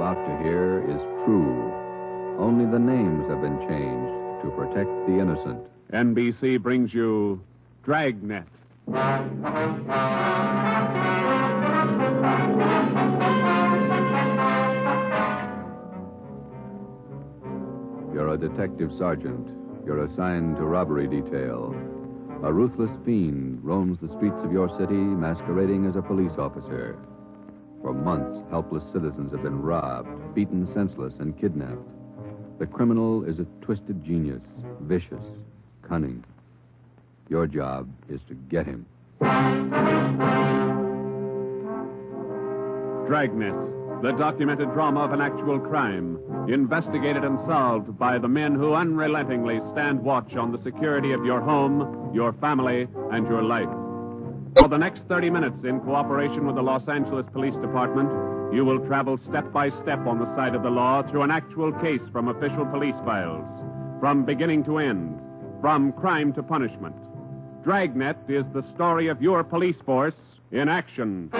about to hear is true. Only the names have been changed to protect the innocent. NBC brings you Dragnet. You're a detective sergeant. You're assigned to robbery detail. A ruthless fiend roams the streets of your city masquerading as a police officer. For months, helpless citizens have been robbed, beaten senseless, and kidnapped. The criminal is a twisted genius, vicious, cunning. Your job is to get him. Dragnet, the documented drama of an actual crime, investigated and solved by the men who unrelentingly stand watch on the security of your home, your family, and your life. For the next 30 minutes, in cooperation with the Los Angeles Police Department, you will travel step by step on the side of the law through an actual case from official police files, from beginning to end, from crime to punishment. Dragnet is the story of your police force in action.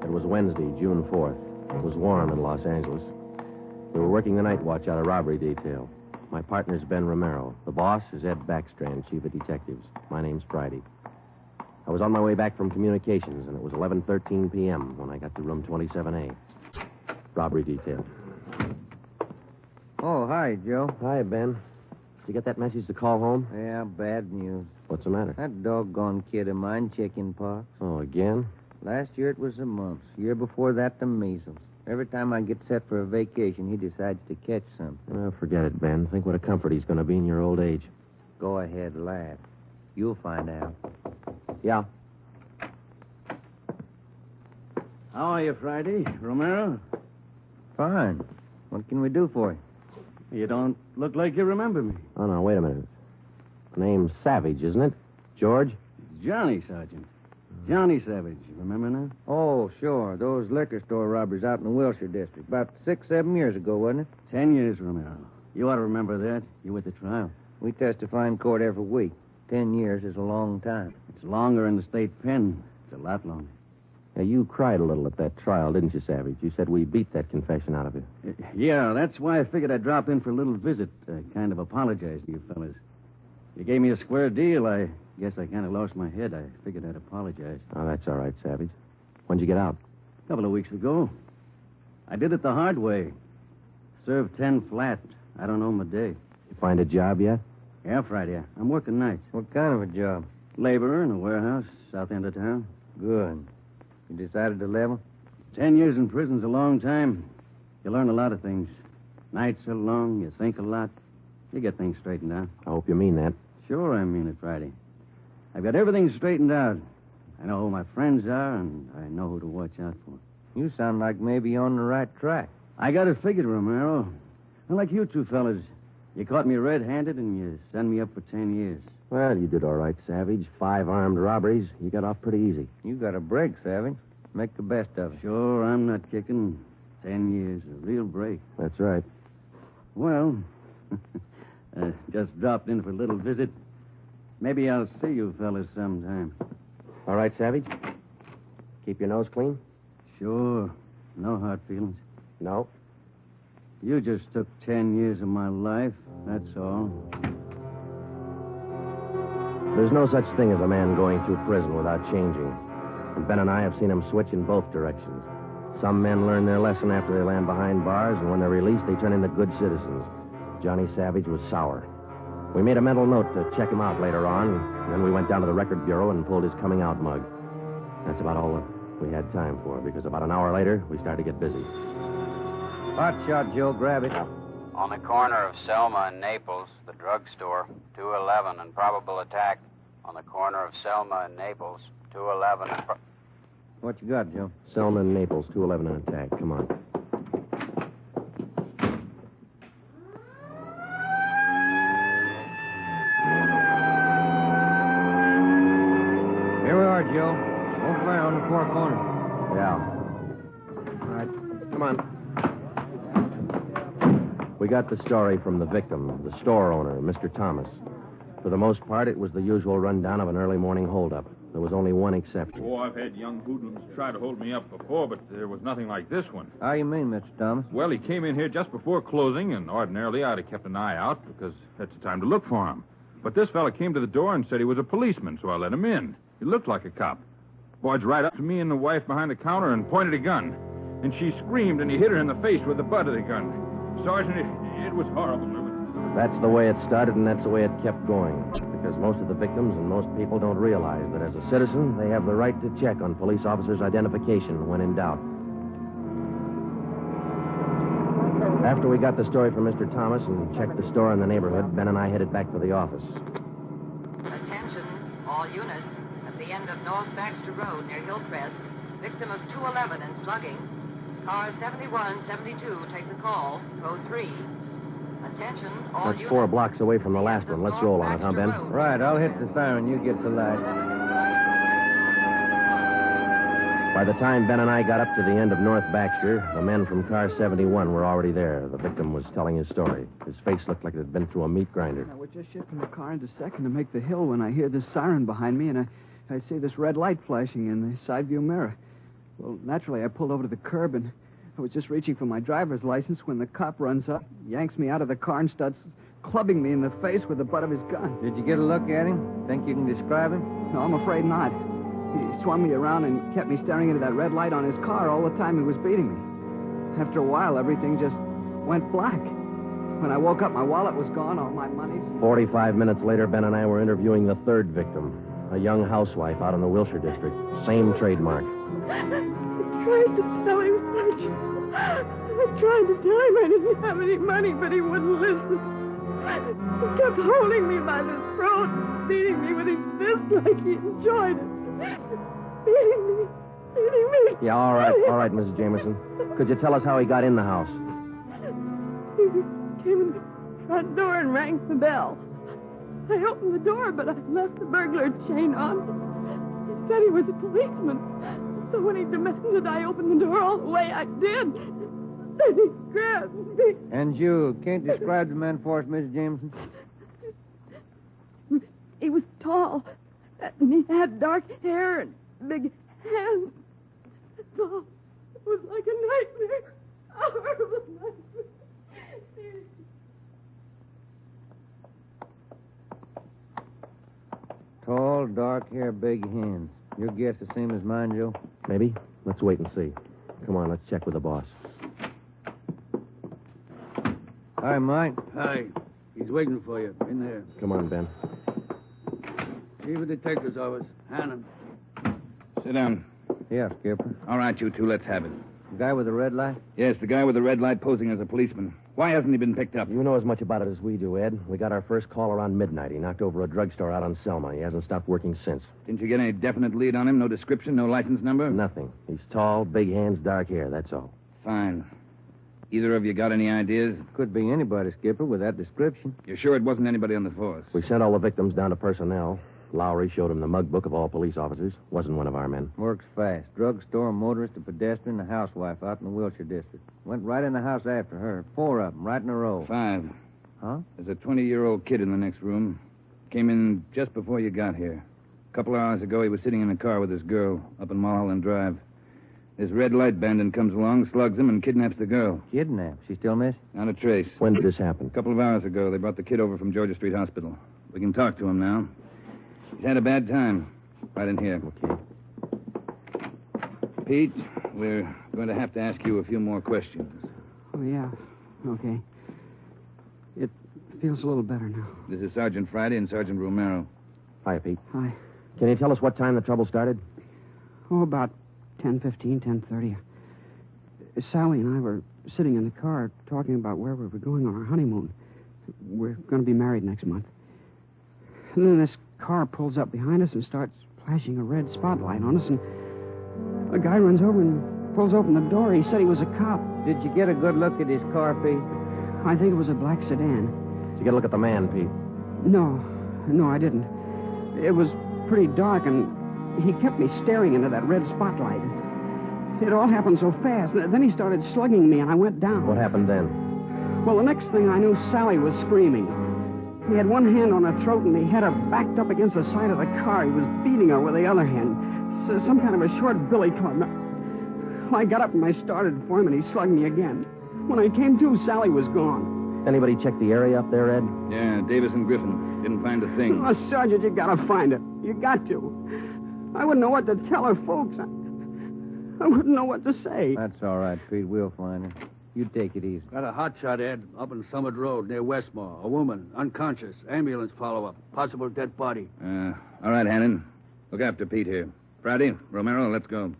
It was Wednesday, June 4th. It was warm in Los Angeles. We were working the night watch out of robbery detail. My partner's Ben Romero. The boss is Ed Backstrand, chief of detectives. My name's Friday. I was on my way back from communications, and it was 11:13 p.m. when I got to room 27A. Robbery detail. Oh, hi, Joe. Hi, Ben. Did you get that message to call home? Yeah, bad news. What's the matter? That doggone kid of mine, chicken pox. Oh, again? Last year it was the mumps. Year before that, the measles. Every time I get set for a vacation, he decides to catch something. Oh, forget it, Ben. Think what a comfort he's going to be in your old age. Go ahead, laugh. You'll find out. Yeah. How are you, Friday? Romero? Fine. What can we do for you? You don't look like you remember me. Oh, no, wait a minute. Name's Savage, isn't it? George? Johnny, Sergeant. Johnny Savage. You remember now? Oh, sure. Those liquor store robberies out in the Wilshire district. About 6-7 years ago, wasn't it? 10 years, Romero. You ought to remember that. You were at the trial. We testify in court every week. 10 years is a long time. It's longer in the state pen. It's a lot longer. Yeah, you cried a little at that trial, didn't you, Savage? You said we beat that confession out of you. Yeah, that's why I figured I'd drop in for a little visit. Kind of apologize to you fellas. You gave me a square deal. I guess I kind of lost my head. I figured I'd apologize. Oh, that's all right, Savage. When'd you get out? A couple of weeks ago. I did it the hard way. Served 10 flat. I don't know my day. You find a job yet? Yeah, Friday. I'm working nights. What kind of a job? Laborer in a warehouse, south end of town. Good. You decided to level? 10 years in prison's a long time. You learn a lot of things. Nights are long, you think a lot. You get things straightened out. I hope you mean that. Sure, I mean it, Friday. I've got everything straightened out. I know who my friends are, and I know who to watch out for. You sound like maybe you're on the right track. I got it figured, Romero. Unlike you two fellas, you caught me red-handed, and you sent me up for 10 years. Well, you did all right, Savage. 5 armed robberies. You got off pretty easy. You got a break, Savage. Make the best of it. Sure, I'm not kicking. 10 years, a real break. That's right. Well, just dropped in for a little visit. Maybe I'll see you fellas sometime. All right, Savage? Keep your nose clean? Sure. No hard feelings. No. You just took 10 years of my life, that's all. There's no such thing as a man going through prison without changing. And Ben and I have seen him switch in both directions. Some men learn their lesson after they land behind bars, and when they're released, they turn into good citizens. Johnny Savage was sour. We made a mental note to check him out later on, and then we went down to the record bureau and pulled his coming out mug. That's about all that we had time for, because about an hour later, we started to get busy. Hot shot, Joe. Grab it. On the corner of Selma and Naples, the drugstore, 211 and probable attack. On the corner of Selma and Naples, 211 and... What you got, Joe? Selma and Naples, 211 and attack. Come on. Here we are, Joe. Over there on the far corner. Yeah. All right. Come on. We got the story from the victim, the store owner, Mr. Thomas. For the most part, it was the usual rundown of an early morning holdup. There was only one exception. Oh, I've had young hoodlums try to hold me up before, but there was nothing like this one. How you mean, Mr. Thomas? Well, he came in here just before closing, and ordinarily I'd have kept an eye out because that's the time to look for him. But this fella came to the door and said he was a policeman, so I let him in. He looked like a cop. Barged right up to me and the wife behind the counter and pointed a gun. And she screamed, and he hit her in the face with the butt of the gun. Sergeant, it was horrible. That's the way it started, and that's the way it kept going. Because most of the victims and most people don't realize that as a citizen, they have the right to check on police officers' identification when in doubt. After we got the story from Mr. Thomas and checked the store in the neighborhood, Ben and I headed back for the office. Attention, all units. At the end of North Baxter Road near Hillcrest, victim of 211 and slugging. Car 7172, take the call. Code 3. Attention, all That's units. 4 blocks away from the last one. Let's roll on it, huh, Ben? Right, I'll hit the siren. You get the light. By the time Ben and I got up to the end of North Baxter, the men from car 71 were already there. The victim was telling his story. His face looked like it had been through a meat grinder. I was just shifting the car into second to make the hill when I hear this siren behind me, and I see this red light flashing in the side view mirror. Well, naturally, I pulled over to the curb, and I was just reaching for my driver's license when the cop runs up, yanks me out of the car, and starts clubbing me in the face with the butt of his gun. Did you get a look at him? Think you can describe him? No, I'm afraid not. He swung me around and kept me staring into that red light on his car all the time he was beating me. After a while, everything just went black. When I woke up, my wallet was gone, all my money's... 45 minutes later, Ben and I were interviewing the third victim, a young housewife out in the Wilshire district. Same trademark. I tried to tell him, Sergeant. I tried to tell him I didn't have any money, but he wouldn't listen. He kept holding me by the throat, beating me with his fist like he enjoyed it. Beating me. Yeah, all right, Mrs. Jameson. Could you tell us how he got in the house? He came in the front door and rang the bell. I opened the door, but I left the burglar chain on. He said he was a policeman. So when he demanded I open the door all the way, I did. Then he grabbed me. And you can't describe the man for us, Mrs. Jameson? He was tall, and he had dark hair and big hands. That's all. It was like a nightmare. A horrible nightmare. Tall, dark hair, big hands. Your guess the same as mine, Joe? Maybe. Let's wait and see. Come on, let's check with the boss. Hi, Mike. Hi. He's waiting for you. In there. Come on, Ben. Chief of Detective's office. Hannon. Sit down. Yeah, Skipper. All right, you two, let's have it. The guy with the red light? Yes, the guy with the red light posing as a policeman. Why hasn't he been picked up? You know as much about it as we do, Ed. We got our first call around midnight. He knocked over a drugstore out on Selma. He hasn't stopped working since. Didn't you get any definite lead on him? No description, no license number? Nothing. He's tall, big hands, dark hair, that's all. Fine. Either of you got any ideas? Could be anybody, Skipper, with that description. You're sure it wasn't anybody on the force? We sent all the victims down to personnel. Lowry showed him the mug book of all police officers. Wasn't one of our men. Works fast. Drugstore, motorist, a pedestrian, a housewife out in the Wilshire district. Went right in the house after her. 4 of them, right in a row. 5. Huh? There's a 20-year-old kid in the next room. Came in just before you got here. A couple of hours ago, he was sitting in a car with his girl up in Mulholland Drive. This Red Light Bandit comes along, slugs him, and kidnaps the girl. Kidnapped? She still missing? Not a trace. When did this happen? A couple of hours ago, they brought the kid over from Georgia Street Hospital. We can talk to him now. He's had a bad time. Right in here. Okay. Pete, we're going to have to ask you a few more questions. Oh, yeah. Okay. It feels a little better now. This is Sergeant Friday and Sergeant Romero. Hi, Pete. Hi. Can you tell us what time the trouble started? Oh, about 10:15, 10:30. Sally and I were sitting in the car talking about where we were going on our honeymoon. We're going to be married next month. And then this car pulls up behind us and starts flashing a red spotlight on us, and a guy runs over and pulls open the door. He said he was a cop. Did you get a good look at his car, Pete? I think it was a black sedan. Did you get a look at the man, Pete? No, I didn't. It was pretty dark, and he kept me staring into that red spotlight. It all happened so fast. Then he started slugging me, and I went down. What happened then? Well, the next thing I knew, Sally was screaming. He had one hand on her throat, and he had her backed up against the side of the car. He was beating her with the other hand. Some kind of a short billy club. Well, I got up and I started for him, and he slugged me again. When I came to, Sally was gone. Anybody check the area up there, Ed? Yeah, Davis and Griffin. Didn't find a thing. Oh, Sergeant, you gotta find her. You got to. I wouldn't know what to tell her folks. I wouldn't know what to say. That's all right, Pete. We'll find her. You take it easy. Got a hot shot, Ed, up in Summit Road near Westmore. A woman, unconscious. Ambulance follow-up. Possible dead body. All right, Hannon. Look after Pete here. Friday, Romero, let's go.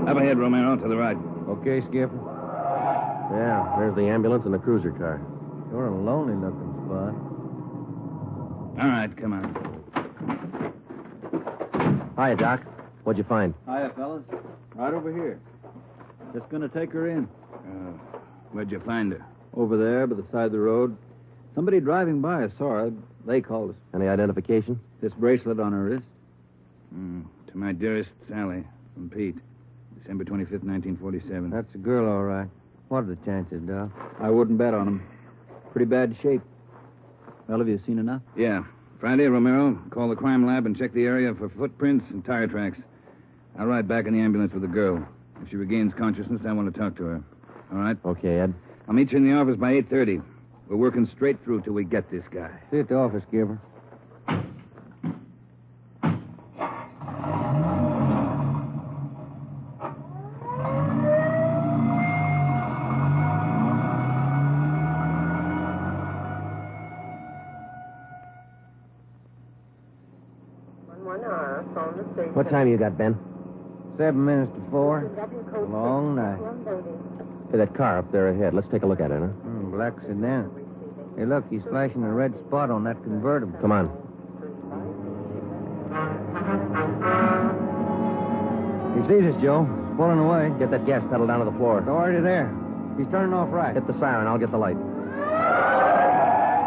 Up ahead, Romero, to the right. Okay, Skipper? Yeah, there's the ambulance and the cruiser car. Sure a lonely-looking spot. All right, come on. Hiya, Doc. What'd you find? Hiya, fellas. Right over here. Just gonna take her in. Where'd you find her? Over there, by the side of the road. Somebody driving by saw her. They called us. Any identification? This bracelet on her wrist. To my dearest Sally, from Pete. December 25th, 1947. That's a girl, all right. What are the chances, Doc? I wouldn't bet on 'em. Pretty bad shape. Well, have you seen enough? Yeah. Friday, Romero, call the crime lab and check the area for footprints and tire tracks. I'll ride back in the ambulance with the girl. If she regains consciousness, I want to talk to her. All right? Okay, Ed. I'll meet you in the office by 8:30. We're working straight through till we get this guy. See you at the office, Skipper. What time you got, Ben? 7 minutes to 4. Long night. Hey, that car up there ahead. Let's take a look at it, huh? Black sedan. Hey, look, he's flashing a red spot on that convertible. Come on. He sees us, Joe. He's pulling away. Get that gas pedal down to the floor. It's already there. He's turning off right. Hit the siren. I'll get the light.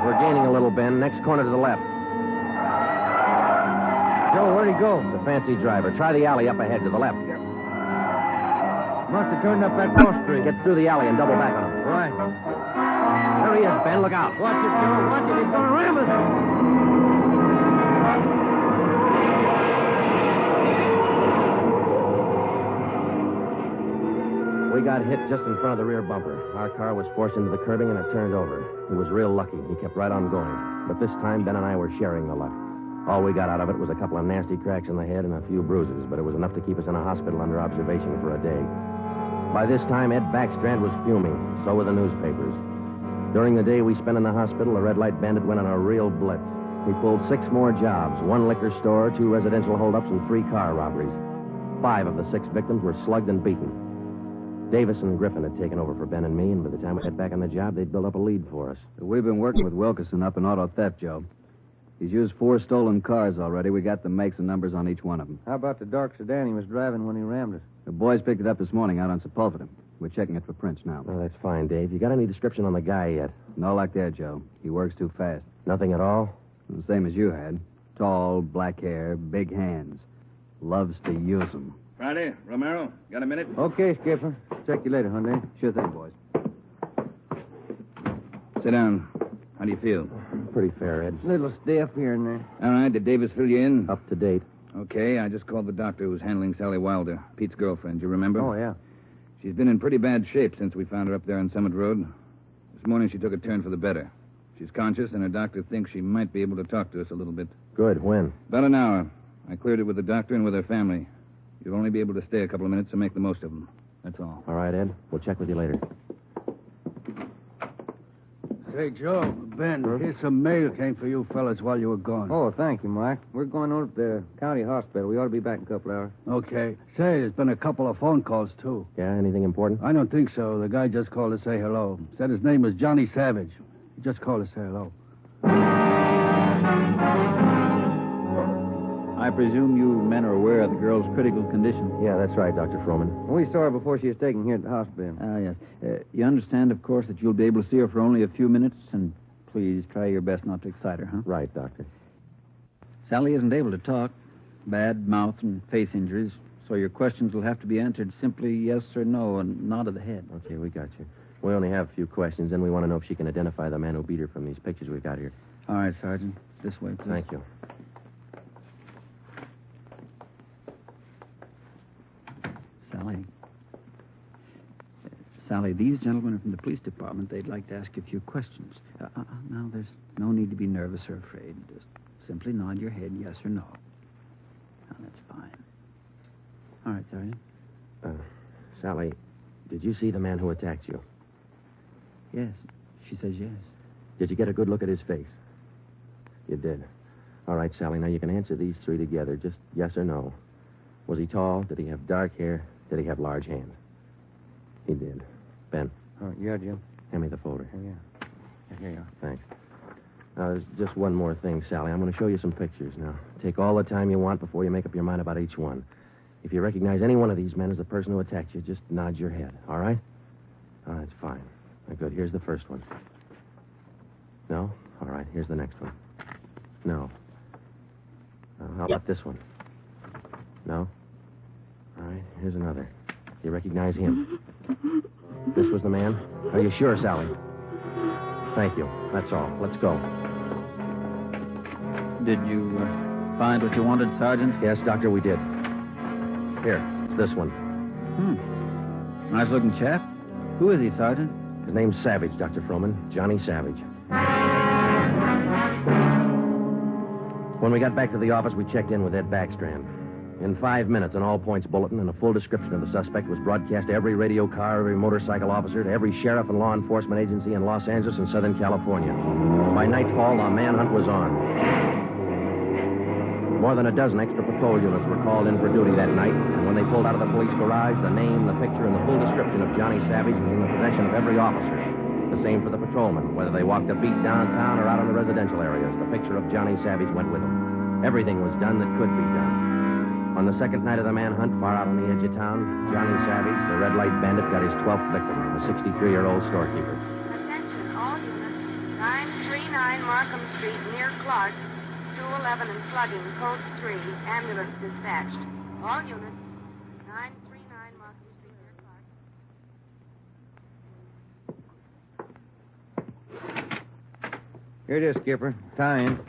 We're gaining a little, Ben. Next corner to the left. Joe, where'd he go? The fancy driver. Try the alley up ahead to the left. Must have turned up that cross street. Get through the alley and double back on him. Right. There he is, Ben. Look out. Watch it, Joe. Watch it. He's going to ram us. We got hit just in front of the rear bumper. Our car was forced into the curbing and it turned over. He was real lucky. He kept right on going. But this time, Ben and I were sharing the luck. All we got out of it was a couple of nasty cracks in the head and a few bruises, but it was enough to keep us in a hospital under observation for a day. By this time, Ed Backstrand was fuming. So were the newspapers. During the day we spent in the hospital, the Red Light Bandit went on a real blitz. He pulled 6 more jobs, 1 liquor store, 2 residential holdups, and 3 car robberies. 5 of the 6 victims were slugged and beaten. Davis and Griffin had taken over for Ben and me, and by the time we got back on the job, they'd built up a lead for us. We've been working with Wilkerson up in auto theft, Joe. He's used 4 stolen cars already. We got the makes and numbers on each one of them. How about the dark sedan he was driving when he rammed us? The boys picked it up this morning out on Sepulveda. We're checking it for prints now. Well, that's fine, Dave. You got any description on the guy yet? No luck there, Joe. He works too fast. Nothing at all? The same as you had. Tall, black hair, big hands. Loves to use them. Friday, Romero, got a minute? Okay, Skipper. Check you later, Hyundai. Sure thing, boys. Sit down. How do you feel? Pretty fair, Ed. Little stiff here and there. All right, did Davis fill you in? Up to date. Okay, I just called the doctor who's handling Sally Wilder, Pete's girlfriend. You remember? Oh, yeah. She's been in pretty bad shape since we found her up there on Summit Road. This morning she took a turn for the better. She's conscious, and her doctor thinks she might be able to talk to us a little bit. Good. When? About an hour. I cleared it with the doctor and with her family. You'll only be able to stay a couple of minutes, so make the most of them. That's all. All right, Ed. We'll check with you later. Say, Joe, Ben, here's some mail came for you fellas while you were gone. Oh, thank you, Mike. We're going over to the county hospital. We ought to be back in a couple hours. Okay. Say, there's been a couple of phone calls, too. Yeah, anything important? I don't think so. The guy just called to say hello. Said his name was Johnny Savage. He just called to say hello. I presume you men are aware of the girl's critical condition. Yeah, that's right, Dr. Froman. We saw her before she was taken here at the hospital. Yes. You understand, of course, that you'll be able to see her for only a few minutes, and please try your best not to excite her, huh? Right, Doctor. Sally isn't able to talk. Bad mouth and face injuries, so your questions will have to be answered simply yes or no and nod of the head. Okay, we got you. We only have a few questions, and we want to know if she can identify the man who beat her from these pictures we've got here. All right, Sergeant. This way, please. Thank you. Sally. Sally, these gentlemen are from the police department. They'd like to ask you a few questions. Now, there's no need to be nervous or afraid. Just simply nod your head yes or no. Now, that's fine. All right, Sergeant. Sally, did you see the man who attacked you? Yes. She says yes. Did you get a good look at his face? You did. All right, Sally, now you can answer these three together, just yes or no. Was he tall? Did he have dark hair? Did he have large hands? He did. Ben. Oh, yeah, Jim. Hand me the folder. Oh, yeah. Here you are. Thanks. Now, there's just one more thing, Sally. I'm going to show you some pictures. Now, take all the time you want before you make up your mind about each one. If you recognize any one of these men as the person who attacked you, just nod your head, all right? All right, that's fine. Good. Here's the first one. No? All right, here's the next one. No. How about this one? No? All right, here's another. You recognize him? This was the man? Are you sure, Sally? Thank you. That's all. Let's go. Did you find what you wanted, Sergeant? Yes, Doctor, we did. Here, it's this one. Nice-looking chap. Who is he, Sergeant? His name's Savage, Dr. Froman. Johnny Savage. When we got back to the office, we checked in with Ed Backstrand. In 5 minutes, an all-points bulletin and a full description of the suspect was broadcast to every radio car, every motorcycle officer, to every sheriff and law enforcement agency in Los Angeles and Southern California. By nightfall, the manhunt was on. More than a dozen extra patrol units were called in for duty that night, and when they pulled out of the police garage, the name, the picture, and the full description of Johnny Savage was in the possession of every officer. The same for the patrolmen. Whether they walked a beat downtown or out in the residential areas, the picture of Johnny Savage went with them. Everything was done that could be done. On the second night of the manhunt, far out on the edge of town, Johnny Savage, the Red Light Bandit, got his 12th victim, a 63-year-old storekeeper. Attention, all units. 939 Markham Street, near Clark. 211 and slugging, code 3. Ambulance dispatched. All units. 939 Markham Street, near Clark. Here it is, Skipper. Tying.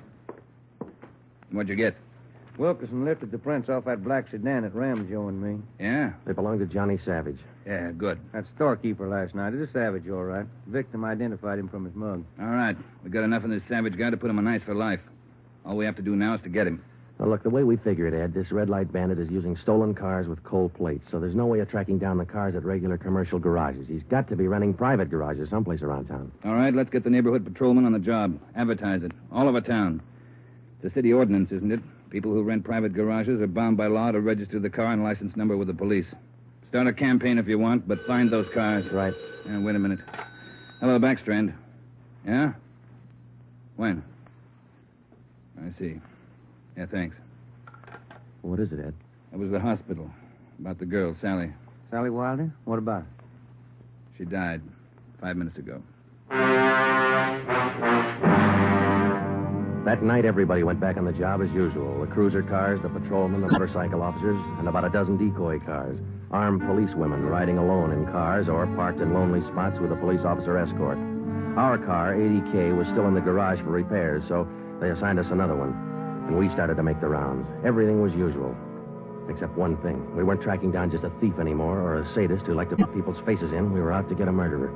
What'd you get? Wilkerson lifted the prints off that black sedan that rammed Joe and me. Yeah? They belonged to Johnny Savage. Yeah, good. That storekeeper last night. It is Savage, all right. The victim identified him from his mug. All right. We got enough of this Savage guy to put him on ice for life. All we have to do now is to get him. Well, look, the way we figure it, Ed, this Red Light Bandit is using stolen cars with cold plates, so there's no way of tracking down the cars at regular commercial garages. He's got to be renting private garages someplace around town. All right, let's get the neighborhood patrolman on the job. Advertise it. All over town. It's a city ordinance, isn't it? People who rent private garages are bound by law to register the car and license number with the police. Start a campaign if you want, but find those cars. Right. Wait a minute. Hello, Backstrand. Yeah? When? I see. Yeah, thanks. What is it, Ed? It was the hospital. About the girl, Sally. Sally Wilder? What about her? She died 5 minutes ago. That night, everybody went back on the job as usual. The cruiser cars, the patrolmen, the motorcycle officers, and about a dozen decoy cars. Armed policewomen riding alone in cars or parked in lonely spots with a police officer escort. Our car, 80K, was still in the garage for repairs, so they assigned us another one. And we started to make the rounds. Everything was usual. Except one thing. We weren't tracking down just a thief anymore or a sadist who liked to put people's faces in. We were out to get a murderer.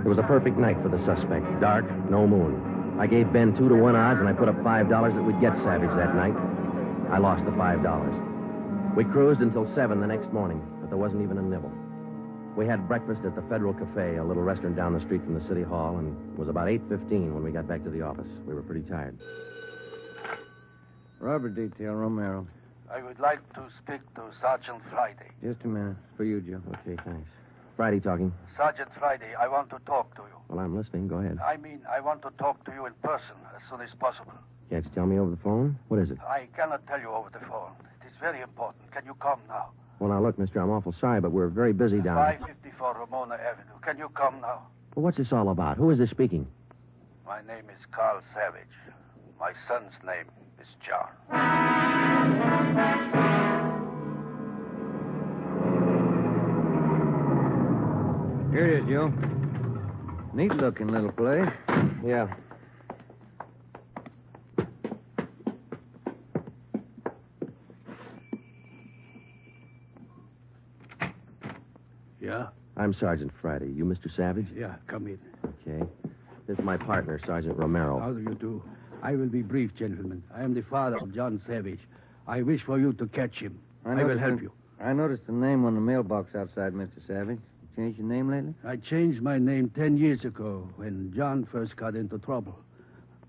It was a perfect night for the suspect. Dark, no moon. I gave Ben 2-to-1 odds, and I put up $5 that we'd get Savage that night. I lost the $5. We cruised until 7 the next morning, but there wasn't even a nibble. We had breakfast at the Federal Cafe, a little restaurant down the street from the city hall, and it was about 8:15 when we got back to the office. We were pretty tired. Rubber detail, Romero. I would like to speak to Sergeant Friday. Just a minute. For you, Joe. Okay, thanks. Friday talking. Sergeant Friday, I want to talk to you. Well, I'm listening. Go ahead. I want to talk to you in person as soon as possible. Can't you tell me over the phone? What is it? I cannot tell you over the phone. It is very important. Can you come now? Well, now, look, mister, I'm awful sorry, but we're very busy down 554 Ramona Avenue. Can you come now? Well, what's this all about? Who is this speaking? My name is Carl Savage. My son's name is John. Here it is, Joe. Neat-looking little place. Yeah. Yeah? I'm Sergeant Friday. You Mr. Savage? Yeah, come in. Okay. This is my partner, Sergeant Romero. How do you do? I will be brief, gentlemen. I am the father of John Savage. I wish for you to catch him. I will help you. I noticed the name on the mailbox outside, Mr. Savage. You changed your name lately? I changed my name 10 years ago when John first got into trouble.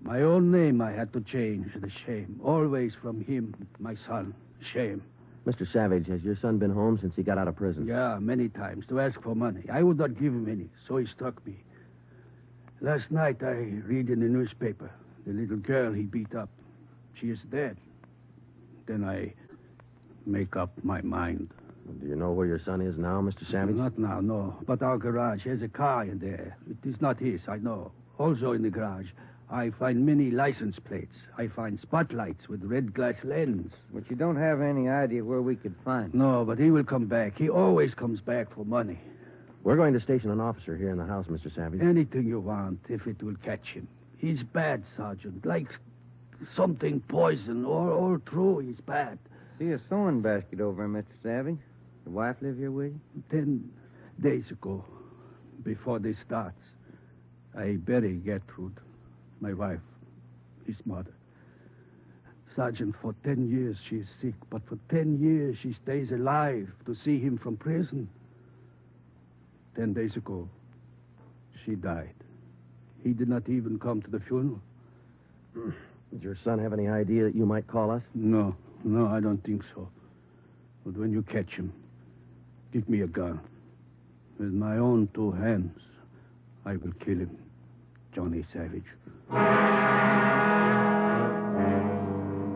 My own name I had to change. The shame. Always from him, my son. Shame. Mr. Savage, has your son been home since he got out of prison? Yeah, many times to ask for money. I would not give him any, so he struck me. Last night I read in the newspaper the little girl he beat up. She is dead. Then I make up my mind. Do you know where your son is now, Mr. Savage? Not now, no. But our garage has a car in there. It is not his, I know. Also in the garage, I find many license plates. I find spotlights with red glass lens. But you don't have any idea where we could find him. No, but he will come back. He always comes back for money. We're going to station an officer here in the house, Mr. Savage. Anything you want, if it will catch him. He's bad, Sergeant. Like something poison. All through, he's bad. See a sewing basket over him, Mr. Savage. The wife live here with you? 10 days ago, before this starts, I bury Gertrude, my wife, his mother. Sergeant, for 10 years she's sick, but for 10 years she stays alive to see him from prison. 10 days ago, she died. He did not even come to the funeral. Did your son have any idea that you might call us? No, I don't think so. But when you catch him, give me a gun. With my own 2 hands, I will kill him. Johnny Savage.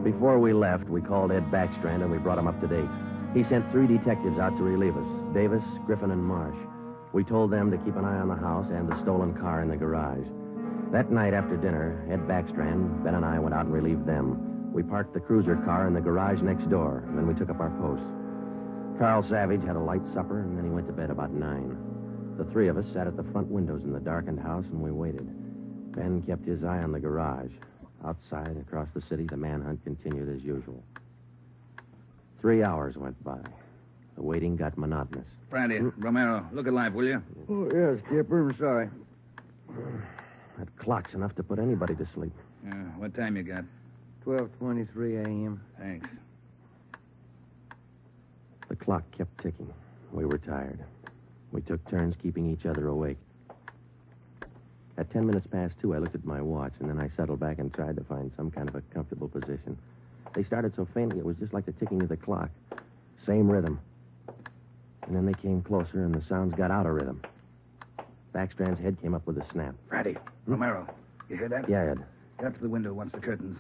Before we left, we called Ed Backstrand and we brought him up to date. He sent 3 detectives out to relieve us, Davis, Griffin, and Marsh. We told them to keep an eye on the house and the stolen car in the garage. That night after dinner, Ed Backstrand, Ben, and I went out and relieved them. We parked the cruiser car in the garage next door, and then we took up our post. Carl Savage had a light supper, and then he went to bed about 9. The 3 of us sat at the front windows in the darkened house, and we waited. Ben kept his eye on the garage. Outside, across the city, the manhunt continued as usual. 3 hours went by. The waiting got monotonous. Friday, Romero, look alive, will you? Oh, yes, Skipper. I'm sorry. That clock's enough to put anybody to sleep. What time you got? 12:23 a.m. Thanks. The clock kept ticking. We were tired. We took turns keeping each other awake. At 10 minutes past 2, I looked at my watch, and then I settled back and tried to find some kind of a comfortable position. They started so faintly, it was just like the ticking of the clock. Same rhythm. And then they came closer, and the sounds got out of rhythm. Backstrand's head came up with a snap. Friday, Romero, you hear that? Yeah, Ed. Get up to the window once the curtains.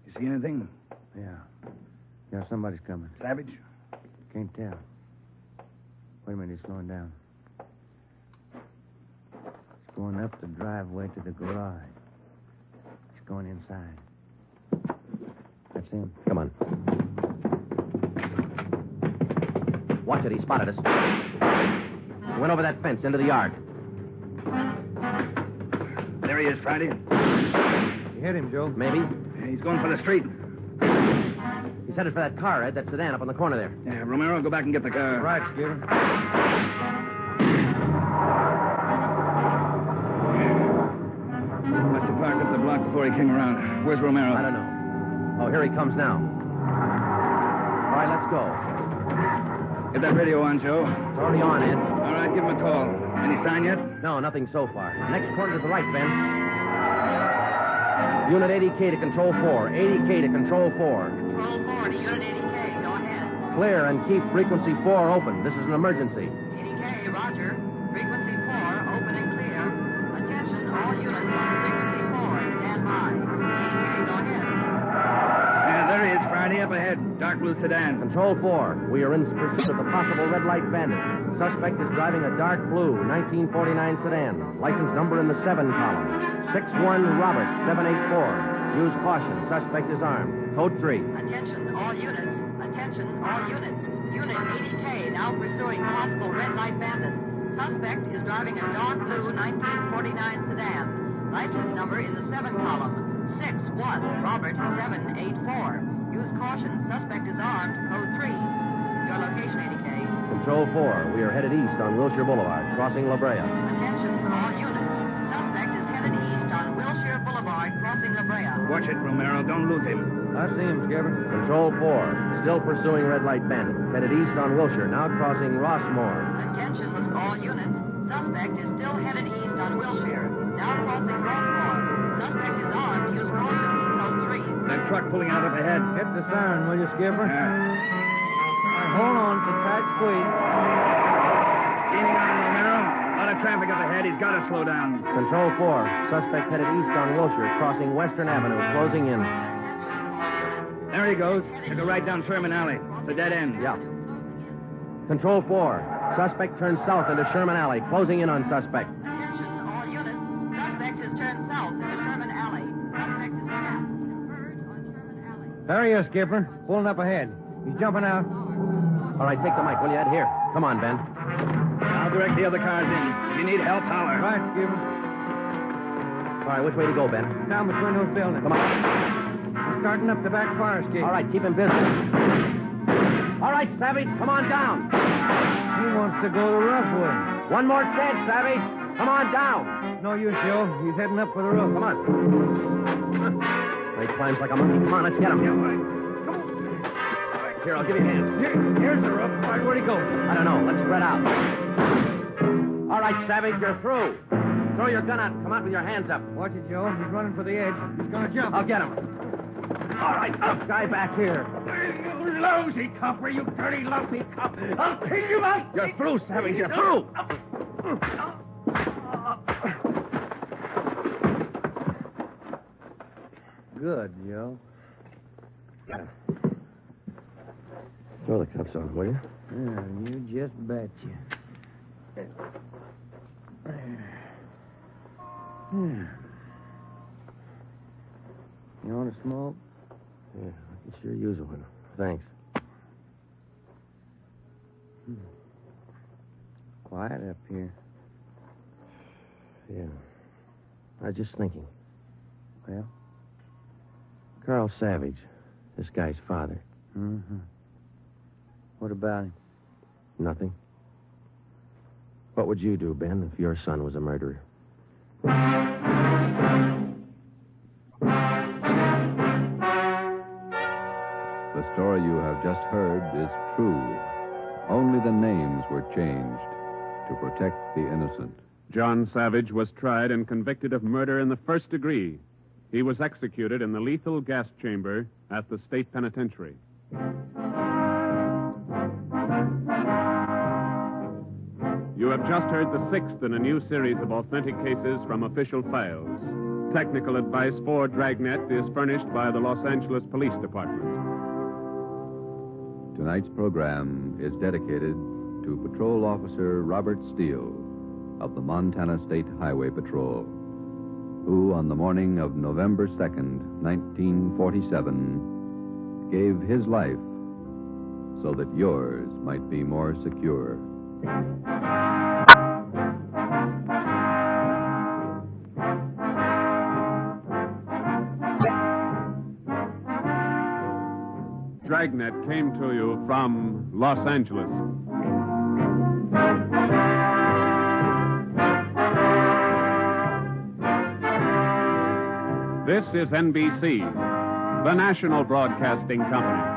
You see anything? Yeah, somebody's coming. Savage? Can't tell. Wait a minute, he's slowing down. He's going up the driveway to the garage. He's going inside. That's him. Come on. Watch it, he spotted us. He went over that fence into the yard. There he is, Friday. You hit him, Joe? Maybe. He's going for the street. He's headed for that car, Ed, that sedan up on the corner there. Yeah, Romero, go back and get the car. Right, Skipper. Must have parked up the block before he came around. Where's Romero? I don't know. Oh, here he comes now. All right, let's go. Get that radio on, Joe. It's already on, Ed. All right, give him a call. Any sign yet? No, nothing so far. Next corner to the right, Ben. Unit 80K to Control 4. 80K to Control 4. Control 4 to Unit 80K. Go ahead. Clear and keep frequency 4 open. This is an emergency. 80K, roger. Frequency 4, open and clear. Attention, all units on frequency 4. Stand by. 80K, go ahead. Yeah, there he is, Friday, up ahead. Dark blue sedan. Control 4. We are in pursuit of the possible Red Light Bandit. Suspect is driving a dark blue 1949 sedan. License number in the 7 column. 61 Robert 784. Use caution. Suspect is armed. Code 3. Attention, all units. Attention, all units. Unit 80K now pursuing possible Red Light Bandit. Suspect suspect is driving a dark blue 1949 sedan. License number in the 7 column. 61 Robert 784. Use caution. Suspect is armed. Code 3. Your location, 80K. Control 4, we are headed east on Wilshire Boulevard, crossing La Brea. Attention, all units. Suspect is headed east on Wilshire Boulevard, crossing La Brea. Watch it, Romero. Don't lose him. I see him, Skipper. Control 4, still pursuing Red Light Bandit, headed east on Wilshire, now crossing Rossmore. Attention, all units. Suspect is still headed east on Wilshire, now crossing Rossmore. Suspect is armed. Use caution. Code 3. That truck pulling out up ahead. Hit the siren, will you, Skipper? Yeah. Hold on, it's a tight squeeze. Gaining on Romero. A lot of traffic up ahead. He's got to slow down. Control 4, suspect headed east on Wilshire, crossing Western Avenue, closing in. There he goes. Took a right down Sherman Alley. The dead end. Yeah. Control 4, suspect turns south into Sherman Alley, closing in on suspect. Attention, all units. Suspect has turned south into Sherman Alley. Suspect is trapped. Converge on Sherman Alley. There he is, Skipper. Pulling up ahead. He's jumping out. All right, take the mic, will you, Ed? Here. Come on, Ben. I'll direct the other cars in. If you need help, holler. Right, Skipper. All right, which way to go, Ben? Down between those buildings. Come on. He's starting up the back fire escape. All right, keep him busy. All right, Savage, come on down. He wants to go the rough way. One more chance, Savage. Come on down. No use, Joe. He's heading up for the roof. Come on. He climbs like a monkey. Come on, let's get him. Here, I'll give you a hand. Here's the roof. All right, where'd he go? I don't know. Let's spread out. All right, Savage, you're through. Throw your gun out and come out with your hands up. Watch it, Joe. He's running for the edge. He's going to jump. I'll get him. All right, up, guy back here. You lousy copper, you dirty, lousy cop. I'll kill you out. You're through, Savage. You're through. Good, Joe. Throw the cuffs on, will you? Yeah, you just betcha. You want to smoke? Yeah, I could sure use one. Thanks. Quiet up here. Yeah. I was just thinking. Well? Carl Savage, this guy's father. Mm-hmm. What about him? Nothing. What would you do, Ben, if your son was a murderer? The story you have just heard is true. Only the names were changed to protect the innocent. John Savage was tried and convicted of murder in the first degree. He was executed in the lethal gas chamber at the state penitentiary. You have just heard the sixth in a new series of authentic cases from official files. Technical advice for Dragnet is furnished by the Los Angeles Police Department. Tonight's program is dedicated to Patrol Officer Robert Steele of the Montana State Highway Patrol, who on the morning of November 2nd, 1947, gave his life so that yours might be more secure. Dragnet came to you from Los Angeles. This is NBC, the national broadcasting company.